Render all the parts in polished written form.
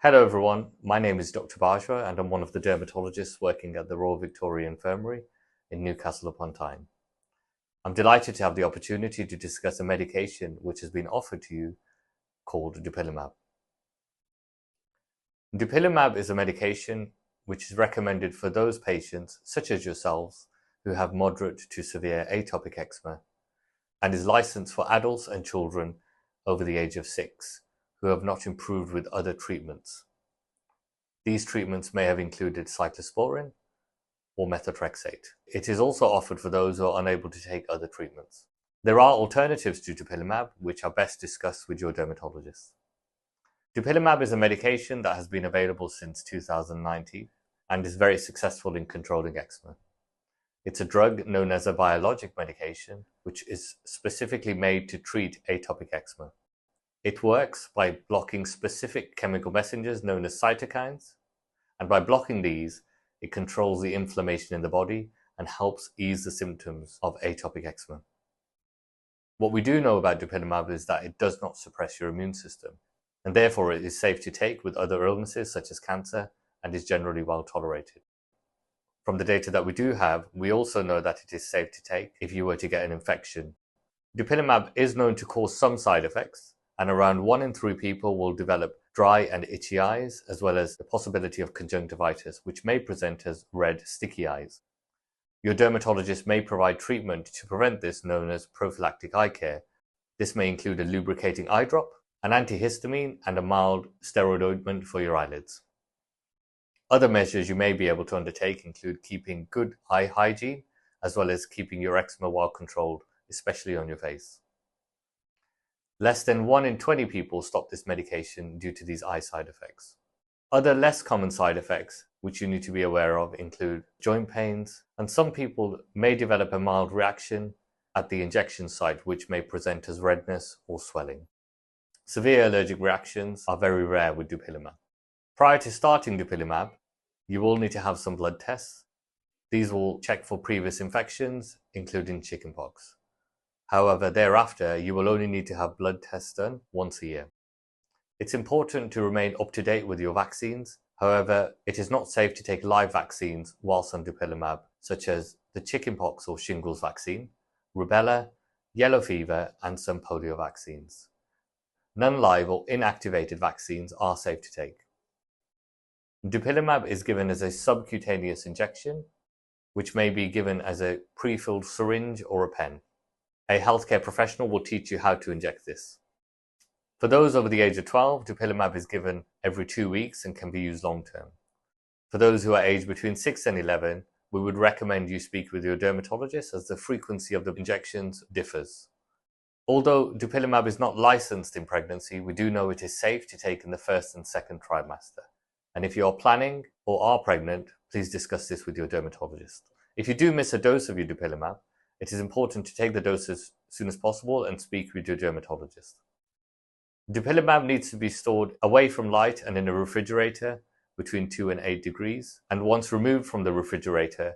Hello everyone, my name is Dr. Bajwa and I'm one of the dermatologists working at the Royal Victoria Infirmary in Newcastle-upon-Tyne. I'm delighted to have the opportunity to discuss a medication which has been offered to you called Dupilumab. Dupilumab is a medication which is recommended for those patients, such as yourselves, who have moderate to severe atopic eczema and is licensed for adults and children over the age of 6 who have not improved with other treatments. These treatments may have included cyclosporin or methotrexate. It is also offered for those who are unable to take other treatments. There are alternatives to Dupilumab, which are best discussed with your dermatologist. Dupilumab is a medication that has been available since 2019 and is very successful in controlling eczema. It's a drug known as a biologic medication, which is specifically made to treat atopic eczema. It works by blocking specific chemical messengers known as cytokines, and by blocking these, it controls the inflammation in the body and helps ease the symptoms of atopic eczema. What we do know about Dupilumab is that it does not suppress your immune system, and therefore it is safe to take with other illnesses such as cancer and is generally well tolerated. From the data that we do have, we also know that it is safe to take if you were to get an infection. Dupilumab is known to cause some side effects, and around 1 in 3 people will develop dry and itchy eyes, as well as the possibility of conjunctivitis, which may present as red, sticky eyes. Your dermatologist may provide treatment to prevent this, known as prophylactic eye care. This may include a lubricating eye drop, an antihistamine, and a mild steroid ointment for your eyelids. Other measures you may be able to undertake include keeping good eye hygiene, as well as keeping your eczema well controlled, especially on your face. Less than 1 in 20 people stop this medication due to these eye side effects. Other less common side effects which you need to be aware of include joint pains, and some people may develop a mild reaction at the injection site which may present as redness or swelling. Severe allergic reactions are very rare with Dupilumab. Prior to starting Dupilumab, you will need to have some blood tests. These will check for previous infections, including chickenpox. However, thereafter, you will only need to have blood tests done once a year. It's important to remain up to date with your vaccines. However, it is not safe to take live vaccines whilst on Dupilumab, such as the chickenpox or shingles vaccine, rubella, yellow fever, and some polio vaccines. Non-live or inactivated vaccines are safe to take. Dupilumab is given as a subcutaneous injection, which may be given as a pre-filled syringe or a pen. A healthcare professional will teach you how to inject this. For those over the age of 12, Dupilumab is given every 2 weeks and can be used long-term. For those who are aged between 6 and 11, we would recommend you speak with your dermatologist as the frequency of the injections differs. Although Dupilumab is not licensed in pregnancy, we do know it is safe to take in the first and second trimester. And if you are planning or are pregnant, please discuss this with your dermatologist. If you do miss a dose of your Dupilumab, it is important to take the dose as soon as possible and speak with your dermatologist. Dupilumab needs to be stored away from light and in a refrigerator between 2 and 8 degrees, and once removed from the refrigerator,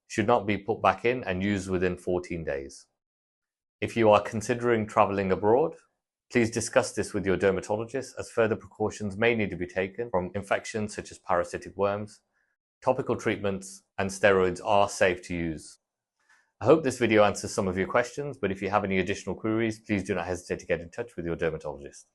should not be put back in and used within 14 days. If you are considering traveling abroad, please discuss this with your dermatologist, as further precautions may need to be taken from infections such as parasitic worms. Topical treatments and steroids are safe to use. I hope this video answers some of your questions, but if you have any additional queries, please do not hesitate to get in touch with your dermatologist.